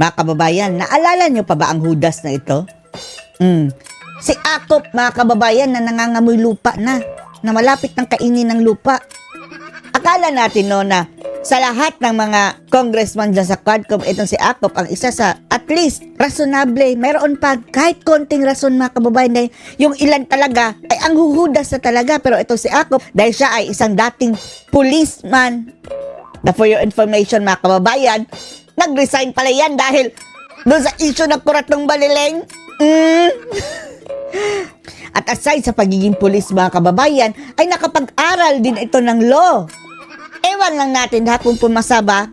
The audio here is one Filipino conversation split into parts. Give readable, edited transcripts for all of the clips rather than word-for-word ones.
Mga kababayan, naalala nyo pa ba ang Judas na ito? Si Akop, mga kababayan, na nangangamoy lupa na malapit ng kainin ng lupa. Akala natin no na sa lahat ng mga congressman dyan sa Quadcom, itong si Akop ang isa sa at least rationable. Mayroon pa kahit konting rason, mga kababayan, na yung ilan talaga ay ang huhudas na talaga. Pero itong si Akop, dahil siya ay isang dating policeman, na for your information, mga kababayan, nag-resign pala yan dahil doon sa issue ng kurat ng Balileng. At aside sa pagiging pulis, mga kababayan, ay nakapag-aral din ito ng law. Ewan lang natin ha kung pumasa ba.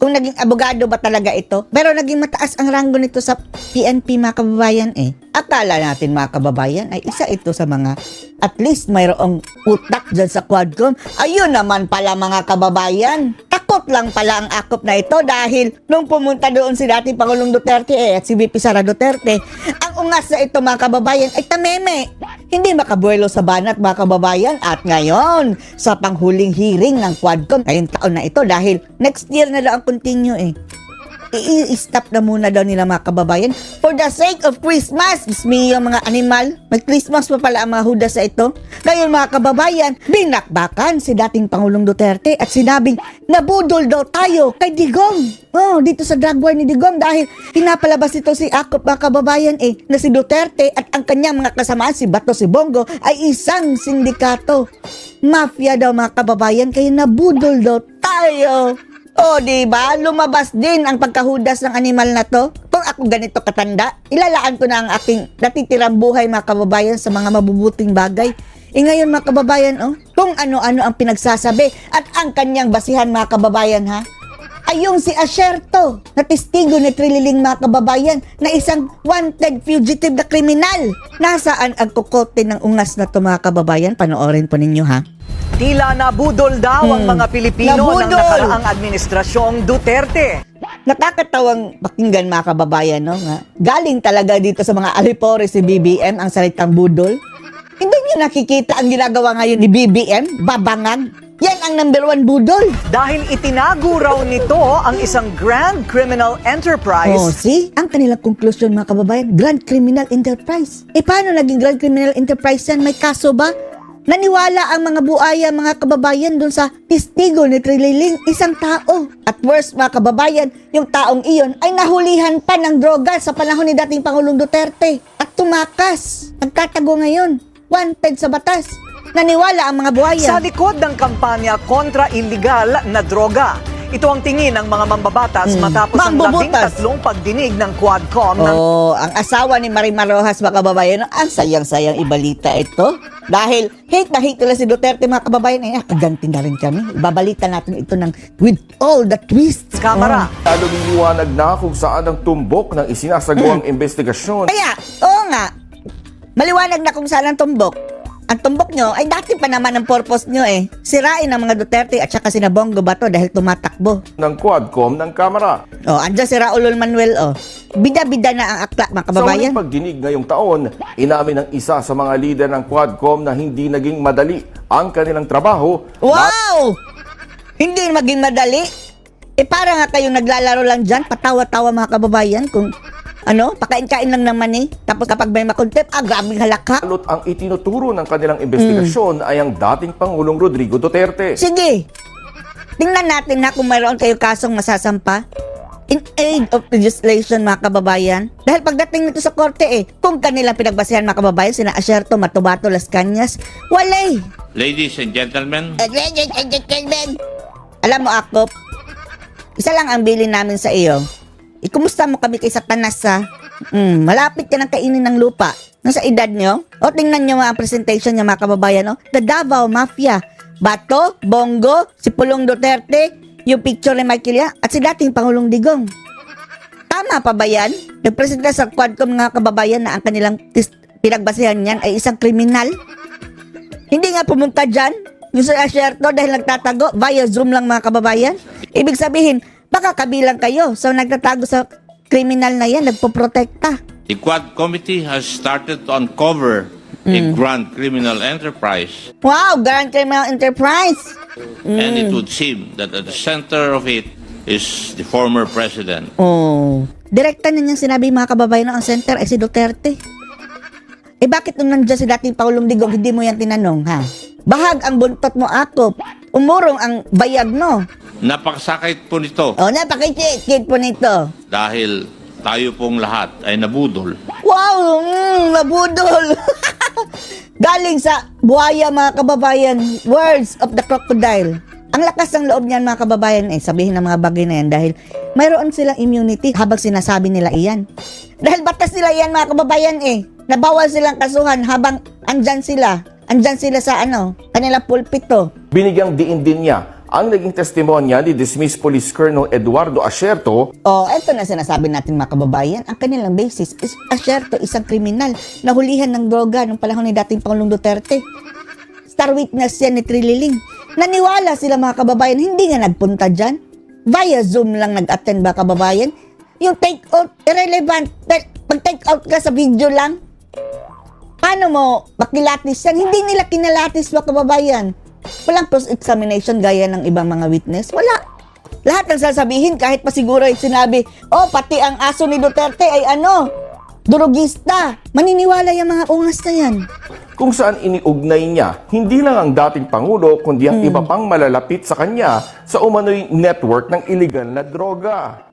Kung naging abogado ba talaga ito. Pero naging mataas ang ranggo nito sa PNP, mga kababayan eh. Akala natin, mga kababayan, ay isa ito sa mga at least mayroong utak dyan sa Quadcom. Ayun naman pala, mga kababayan. Takot lang pala ang Akop na ito dahil nung pumunta doon si dating Pangulong Duterte at si VP Sara Duterte, ang ungas na ito, mga kababayan, ay tameme. Hindi makabuelo sa banat, mga kababayan. At ngayon, sa panghuling hearing ng Quadcom, ngayong taon na ito dahil next year na lang ang continue eh. I-stop na muna daw nila, mga kababayan, for the sake of Christmas. Ismi yung mga animal. May Christmas pa pala ang mga Judas sa ito. Ngayon, mga kababayan, binakbakan si dating Pangulong Duterte at sinabing nabudol daw tayo kay Digong. Dito sa drug war ni Digong dahil pinapalabas ito si Akop, mga kababayan na si Duterte at ang kanyang mga kasamaan, si Bato, si Bongo, ay isang sindikato. Mafia daw, mga kababayan, kaya nabudol daw tayo. Diba? Lumabas din ang pagkahudas ng animal na to. Kung ako ganito katanda, ilalaan ko na ang aking natitirang buhay, mga kababayan, sa mga mabubuting bagay. Ngayon, mga kababayan, kung ano-ano ang pinagsasabi at ang kanyang basihan, mga kababayan, ha? Ay yung si Asierto, na testigo ni Trililing, mga kababayan, na isang wanted fugitive na kriminal. Nasaan ang kukote ng ungas na to, mga kababayan? Panoorin po ninyo, ha? Tila nabudol daw ang mga Pilipino ng nakaraang administrasyong Duterte. Nakakatawang pakinggan, mga kababayan, no? Galing talaga dito sa mga alipore si BBM ang salitang budol. Hindi niyo nakikita ang ginagawa ngayon ni BBM? Babangag. Yan ang number 1 budol. Dahil itinago raw nito ang isang grand criminal enterprise. See? Ang kanilang konklusyon, mga kababayan, grand criminal enterprise. Paano naging grand criminal enterprise yan? May kaso ba? Naniwala ang mga buaya, mga kababayan, dun sa testigo ni Trililing, isang tao. At worst, mga kababayan, yung taong iyon ay nahulihan pa ng droga sa panahon ni dating Pangulong Duterte. At tumakas. Nagtatago ngayon. Wanted sa batas. Naniwala ang mga buaya. Sa likod ng kampanya kontra illegal na droga. Ito ang tingin ng mga mambabatas matapos ang 13 pagdinig ng Quadcom. Ang asawa ni Marimar Rojas, mga kababayan, ang sayang-sayang ibalita ito. Dahil hate na hate nila si Duterte, mga kababayan, kaganti na rin kami. Ibabalita natin ito with all the twists. Kamara. Lumiliwanag na kung saan ang tumbok ng isinasagawang investigasyon. Kaya, nga, maliwanag na kung saan ang tumbok. Ang tumbok nyo ay dati pa naman ang purpose nyo sirain ang mga Duterte at saka sina Bongo Bato dahil tumatakbo. Ng Quadcom ng Kamara. Andyan si Raul Manuel, Bida-bida na ang akla, mga kababayan. Sa pagdinig ngayong taon, inamin ng isa sa mga lider ng Quadcom na hindi naging madali ang kanilang trabaho. Wow! Hindi maging madali? Para nga kayong naglalaro lang dyan, patawa-tawa, mga kababayan, kung pakain-kain lang naman Tapos kapag may makontep, grabing halakha. Lalo ang itinuturo ng kanilang investigasyon ay ang dating Pangulong Rodrigo Duterte. Sige, tingnan natin na kung mayroon kayo kasong masasampa in aid of legislation, mga kababayan. Dahil pagdating nito sa korte kung kanilang pinagbasihan, mga kababayan, sina Asierto, Matubato, Las Cañas, walay. Ladies and gentlemen. Alam mo, Akop, isa lang ang bilin namin sa iyo. Kumusta mo kami kay Satanas, ha? Malapit ka ng kainin ng lupa. Nasa edad nyo? Tingnan nyo ang presentation niya, mga kababayan, The Davao Mafia. Bato, Bongo, si Pulong Duterte, yung picture ni Michael at si dating Pangulong Digong. Tama pa ba yan? Nagpresenta sa Quadcom, mga kababayan, na ang kanilang pinagbasihan niyan ay isang kriminal. Hindi nga pumunta dyan yung si Asierto dahil nagtatago via Zoom lang, mga kababayan. Ibig sabihin, baka kabilang kayo so nagtatago sa kriminal na yan, nagpoprotekta. The Quad Committee has started to uncover a grand criminal enterprise. Wow, grand criminal enterprise. And it would seem that at the center of it is the former president. Oh. Direkta na niyang sinabi mga kababayan ng ang center ay si Duterte. Eh bakit nung nandiyan si dating Pangulong Digong, hindi mo yan tinanong, ha? Bahag ang buntot mo, akop. Umurong ang bayag mo. Napakasakit po nito O, napakikit po nito. dahil tayo pong lahat ay nabudol. Wow! Nabudol! Galing sa buhaya, mga kababayan. Words of the crocodile. Ang lakas ng loob niyan, mga kababayan, sabihin ng mga bagay na yan dahil mayroon silang immunity habang sinasabi nila iyan. Dahil batas nila yan, mga kababayan, nabawal silang kasuhan habang andyan sila. Andyan sila sa kanilang pulpito. Binigyang diin din niya ang naging testimonya ni dismissed Police Colonel Eduardo Asierto. Eto na sinasabi natin, mga kababayan. Ang kanilang basis is Asierto, isang kriminal na hulihan ng droga nung panahon ni dating Pangulong Duterte. Star witness yan ni Trililing. Naniwala sila, mga kababayan, hindi nga nagpunta dyan. Via Zoom lang nag-attend, mga kababayan. Yung take out, irrelevant. Pag take out ka sa video lang, paano mo makilatis yan? Hindi nila kinalatis, mga kababayan. Walang cross-examination gaya ng ibang mga witness. Wala. Lahat ng sasabihin, kahit pa siguro ay sinabi, pati ang aso ni Duterte ay durugista. Maniniwala yung mga ungas na yan. Kung saan iniugnay niya hindi lang ang dating Pangulo kundi ang iba pang malalapit sa kanya sa umano'y network ng iligal na droga.